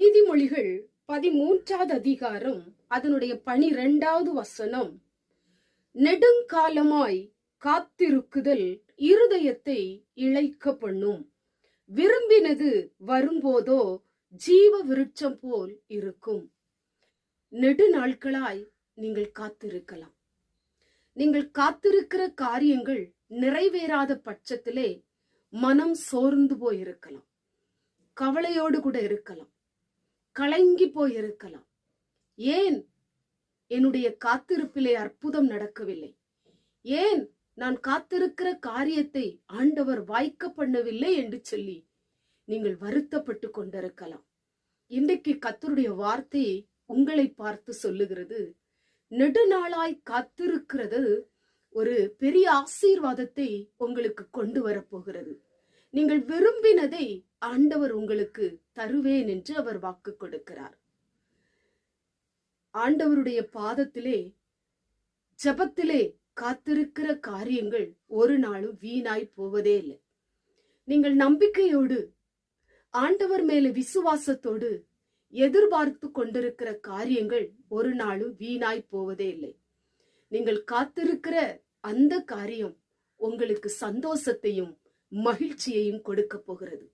நீதிமொழிகள் 13வது அதிகாரம் அதனுடைய 12வது வசனம், நெடுங்காலமாய் காத்திருக்குதல் இருதயத்தை இளைக்க பண்ணும், விரும்பினது வரும்போதோ ஜீவ விருட்சம் போல் இருக்கும். நெடுநாட்களாய் நீங்கள் காத்திருக்கலாம். நீங்கள் காத்திருக்கிற காரியங்கள் நிறைவேறாத பட்சத்திலே மனம் சோர்ந்து போயிருக்கலாம், கவலையோடு கூட இருக்கலாம், கலங்கி போயிருக்கலாம். ஏன் என்னுடைய காத்திருப்பிலே அற்புதம் நடக்கவில்லை? ஏன் நான் காத்திருக்கிற காரியத்தை ஆண்டவர் வாய்க்க பண்ணவில்லை என்று சொல்லி நீங்கள் வருத்தப்பட்டு கொண்டிருக்கலாம். இன்றைக்கு கர்த்தருடைய வார்த்தை உங்களை பார்த்து சொல்லுகிறது, நெடுநாளாய் காத்திருக்கிறது ஒரு பெரிய ஆசீர்வாதத்தை உங்களுக்கு கொண்டு வரப்போகிறது. நீங்கள் விரும்பினதை ஆண்டவர் உங்களுக்கு தருவேன் என்று அவர் வாக்கு கொடுக்கிறார். ஆண்டவருடைய பாதத்திலே ஜெபத்திலே காத்திருக்கிற காரியங்கள் ஒரு நாளும் வீணாய் போவதே இல்லை. நீங்கள் நம்பிக்கையோடு ஆண்டவர் மேல விசுவாசத்தோடு எதிர்பார்த்து கொண்டிருக்கிற காரியங்கள் ஒரு நாளும் வீணாய் போவதே இல்லை. நீங்கள் காத்திருக்கிற அந்த காரியம் உங்களுக்கு சந்தோஷத்தையும் மகிழ்ச்சியையும் கொடுக்க போகிறது.